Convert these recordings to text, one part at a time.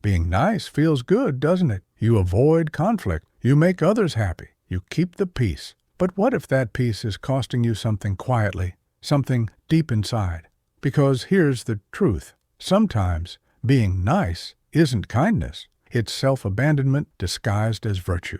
Being nice feels good, doesn't it? You avoid conflict. You make others happy. You keep the peace. But what if that peace is costing you something quietly, something deep inside? Because here's the truth. Sometimes being nice isn't kindness. It's self-abandonment disguised as virtue.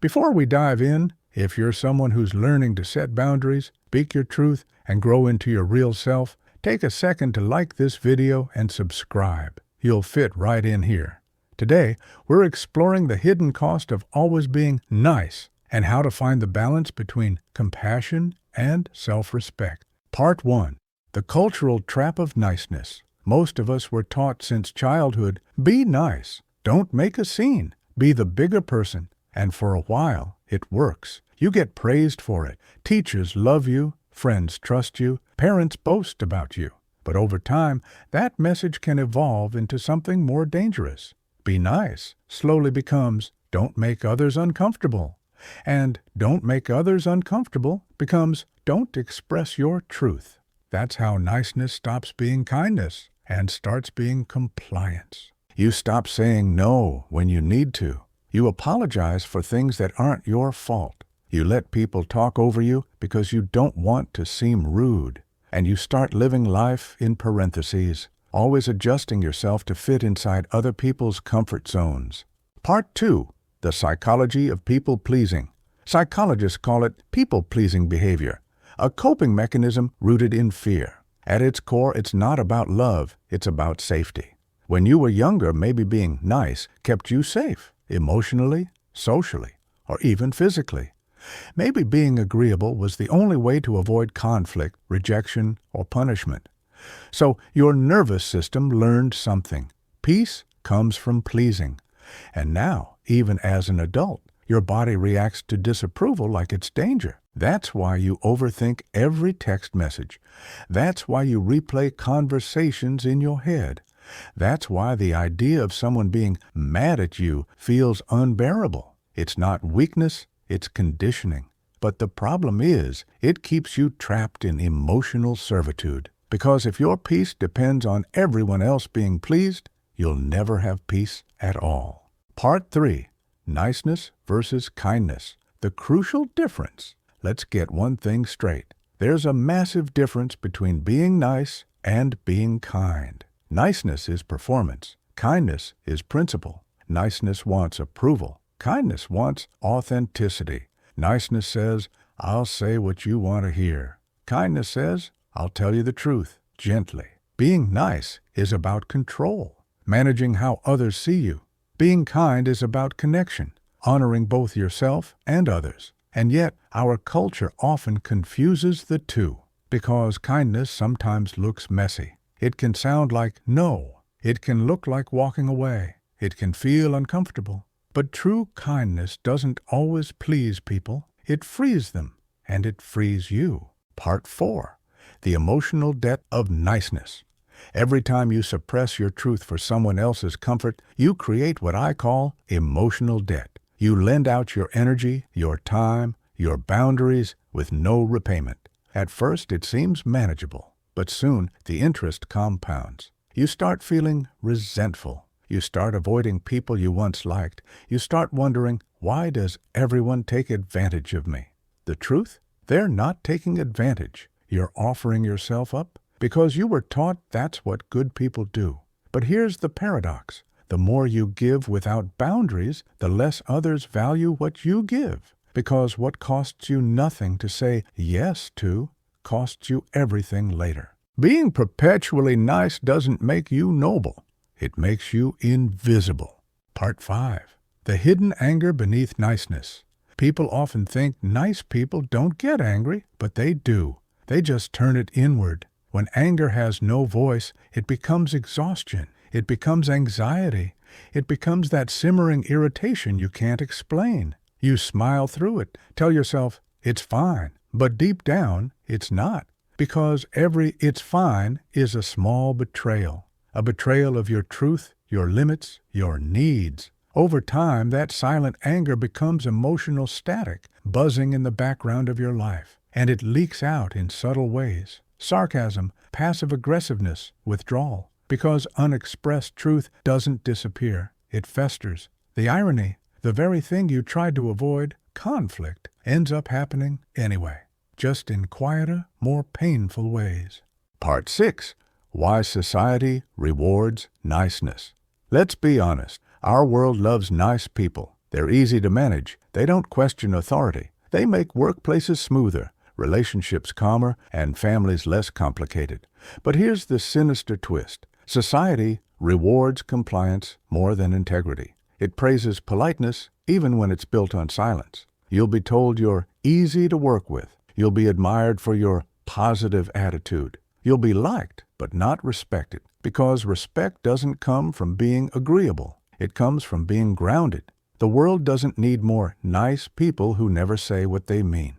Before we dive in, if you're someone who's learning to set boundaries, speak your truth, and grow into your real self, take a second to like this video and subscribe. You'll fit right in here. Today, we're exploring the hidden cost of always being nice and how to find the balance between compassion and self-respect. Part 1. The cultural trap of niceness. Most of us were taught since childhood, be nice, don't make a scene, be the bigger person. And for a while, it works. You get praised for it. Teachers love you, friends trust you, parents boast about you. But over time, that message can evolve into something more dangerous. Be nice slowly becomes, don't make others uncomfortable. And don't make others uncomfortable becomes, don't express your truth. That's how niceness stops being kindness and starts being compliance. You stop saying no when you need to. You apologize for things that aren't your fault. You let people talk over you because you don't want to seem rude. And you start living life in parentheses, always adjusting yourself to fit inside other people's comfort zones. Part 2. The psychology of people-pleasing. Psychologists call it people-pleasing behavior, a coping mechanism rooted in fear. At its core, it's not about love, it's about safety. When you were younger, maybe being nice kept you safe, emotionally, socially, or even physically. Maybe being agreeable was the only way to avoid conflict, rejection, or punishment. So your nervous system learned something. Peace comes from pleasing. And now, even as an adult, your body reacts to disapproval like it's danger. That's why you overthink every text message. That's why you replay conversations in your head. That's why the idea of someone being mad at you feels unbearable. It's not weakness, it's conditioning. But the problem is, it keeps you trapped in emotional servitude. Because if your peace depends on everyone else being pleased, you'll never have peace at all. Part 3. Niceness versus kindness. The crucial difference. Let's get one thing straight. There's a massive difference between being nice and being kind. Niceness is performance. Kindness is principle. Niceness wants approval. Kindness wants authenticity. Niceness says, I'll say what you want to hear. Kindness says, I'll tell you the truth, gently. Being nice is about control, managing how others see you. Being kind is about connection, honoring both yourself and others. And yet, our culture often confuses the two, because kindness sometimes looks messy. It can sound like no. It can look like walking away. It can feel uncomfortable. But true kindness doesn't always please people. It frees them, and it frees you. Part 4. The emotional debt of niceness. Every time you suppress your truth for someone else's comfort, you create what I call emotional debt. You lend out your energy, your time, your boundaries with no repayment. At first, it seems manageable, but soon the interest compounds. You start feeling resentful. You start avoiding people you once liked. You start wondering, why does everyone take advantage of me? The truth? They're not taking advantage. You're offering yourself up because you were taught that's what good people do. But here's the paradox. The more you give without boundaries, the less others value what you give. Because what costs you nothing to say yes to costs you everything later. Being perpetually nice doesn't make you noble. It makes you invisible. Part 5. The hidden anger beneath niceness. People often think nice people don't get angry, but they do. They just turn it inward. When anger has no voice, it becomes exhaustion. It becomes anxiety. It becomes that simmering irritation you can't explain. You smile through it, tell yourself, it's fine. But deep down, it's not. Because every it's fine is a small betrayal. A betrayal of your truth, your limits, your needs. Over time, that silent anger becomes emotional static, buzzing in the background of your life. And it leaks out in subtle ways. Sarcasm, passive aggressiveness, withdrawal. because unexpressed truth doesn't disappear. It festers. The irony, the very thing you tried to avoid, conflict, ends up happening anyway, just in quieter, more painful ways. Part 6. Why Society Rewards Niceness. Let's be honest. Our world loves nice people. They're easy to manage. They don't question authority. They make workplaces smoother, relationships calmer, and families less complicated. But here's the sinister twist. Society rewards compliance more than integrity. It praises politeness even when it's built on silence. You'll be told you're easy to work with. You'll be admired for your positive attitude. You'll be liked, but not respected, because respect doesn't come from being agreeable. It comes from being grounded. The world doesn't need more nice people who never say what they mean.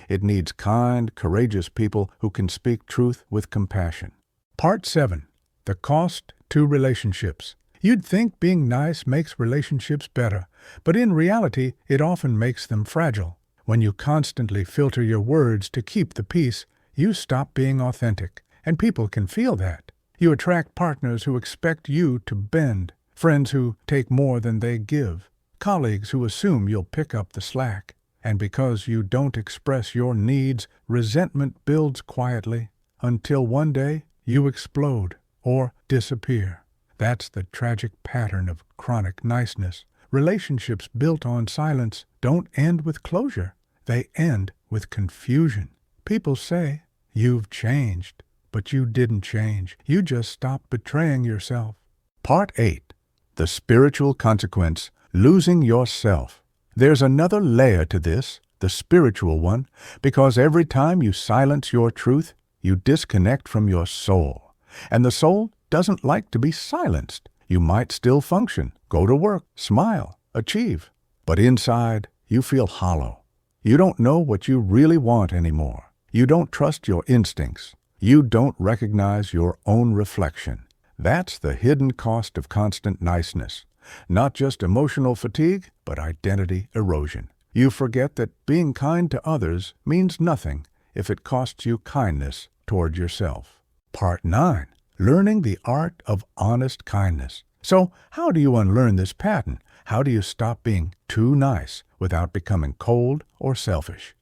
It needs kind, courageous people who can speak truth with compassion. Part 7. The Cost to Relationships. You'd think being nice makes relationships better, but in reality, it often makes them fragile. When you constantly filter your words to keep the peace, you stop being authentic, and people can feel that. You attract partners who expect you to bend, friends who take more than they give, colleagues who assume you'll pick up the slack. And because you don't express your needs, resentment builds quietly until one day you explode or disappear. That's the tragic pattern of chronic niceness. Relationships built on silence don't end with closure. They end with confusion. People say, "You've changed," but you didn't change. You just stopped betraying yourself. Part 8. The Spiritual Consequence. Losing yourself. There's another layer to this, the spiritual one, because every time you silence your truth, you disconnect from your soul. And the soul doesn't like to be silenced. You might still function, go to work, smile, achieve. But inside, you feel hollow. You don't know what you really want anymore. You don't trust your instincts. You don't recognize your own reflection. That's the hidden cost of constant niceness. Not just emotional fatigue, but identity erosion. You forget that being kind to others means nothing if it costs you kindness toward yourself. Part 9. Learning the art of honest kindness. So, how do you unlearn this pattern? How do you stop being too nice without becoming cold or selfish?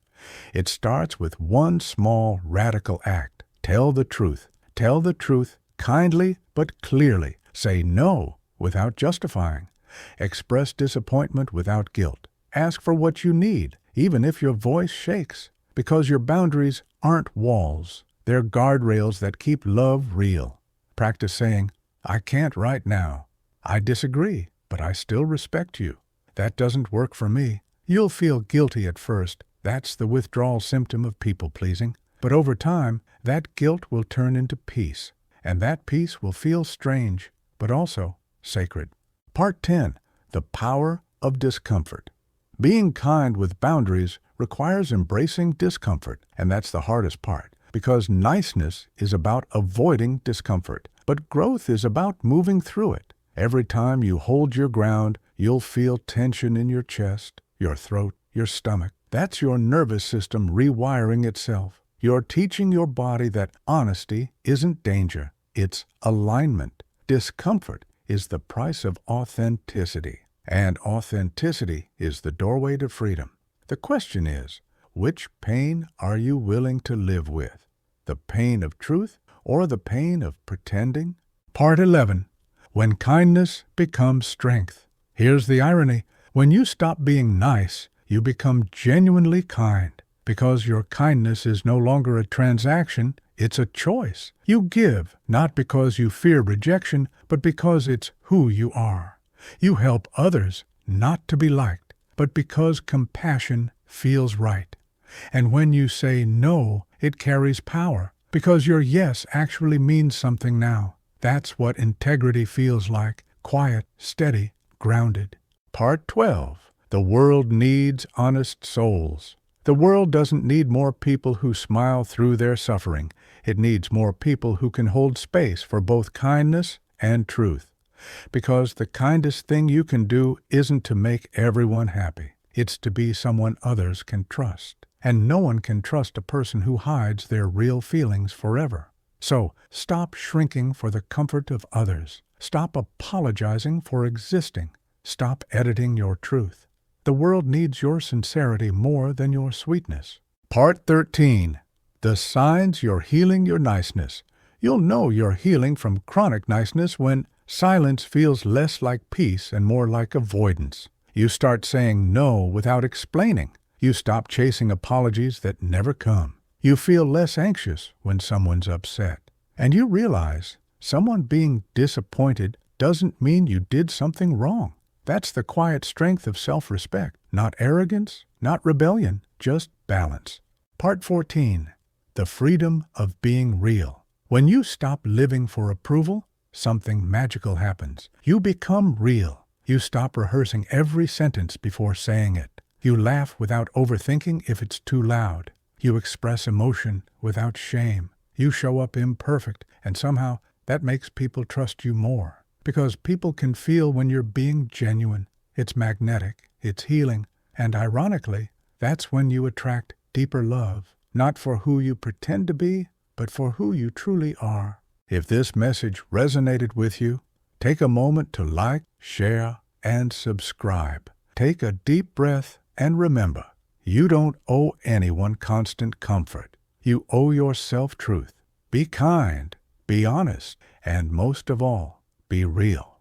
It starts with one small, radical act. Tell the truth. Tell the truth kindly but clearly. Say no without justifying. Express disappointment without guilt. Ask for what you need, even if your voice shakes, because your boundaries aren't walls. They're guardrails that keep love real. Practice saying, "I can't right now. I disagree, but I still respect you. That doesn't work for me." You'll feel guilty at first. That's the withdrawal symptom of people-pleasing. But over time, that guilt will turn into peace, and that peace will feel strange, but also sacred. Part 10. The Power of Discomfort. Being kind with boundaries requires embracing discomfort, and that's the hardest part, because niceness is about avoiding discomfort, but growth is about moving through it. Every time you hold your ground, you'll feel tension in your chest, your throat, your stomach. That's your nervous system rewiring itself. You're teaching your body that honesty isn't danger, it's alignment. Discomfort is the price of authenticity, and authenticity is the doorway to freedom. The question is, which pain are you willing to live with? The pain of truth or the pain of pretending? Part 11. When kindness becomes strength. Here's the irony. When you stop being nice, you become genuinely kind, because your kindness is no longer a transaction, it's a choice. You give, not because you fear rejection, but because it's who you are. You help others, not to be liked, but because compassion feels right. And when you say no, it carries power, because your yes actually means something now. That's what integrity feels like, quiet, steady, grounded. Part 12. The world needs honest souls. The world doesn't need more people who smile through their suffering. It needs more people who can hold space for both kindness and truth. Because the kindest thing you can do isn't to make everyone happy. It's to be someone others can trust. And no one can trust a person who hides their real feelings forever. So, stop shrinking for the comfort of others. Stop apologizing for existing. Stop editing your truth. The world needs your sincerity more than your sweetness. Part 13. The signs you're healing your niceness. You'll know you're healing from chronic niceness when silence feels less like peace and more like avoidance. You start saying no without explaining. You stop chasing apologies that never come. You feel less anxious when someone's upset. And you realize someone being disappointed doesn't mean you did something wrong. That's the quiet strength of self-respect. Not arrogance, not rebellion, just balance. Part 14. The freedom of being real. When you stop living for approval, something magical happens. You become real. You stop rehearsing every sentence before saying it. You laugh without overthinking if it's too loud. You express emotion without shame. You show up imperfect, and somehow that makes people trust you more. Because people can feel when you're being genuine. It's magnetic, it's healing, and ironically, that's when you attract deeper love, not for who you pretend to be, but for who you truly are. If this message resonated with you, take a moment to like, share, and subscribe. Take a deep breath and remember, you don't owe anyone constant comfort. You owe yourself truth. Be kind, be honest, and most of all, be real.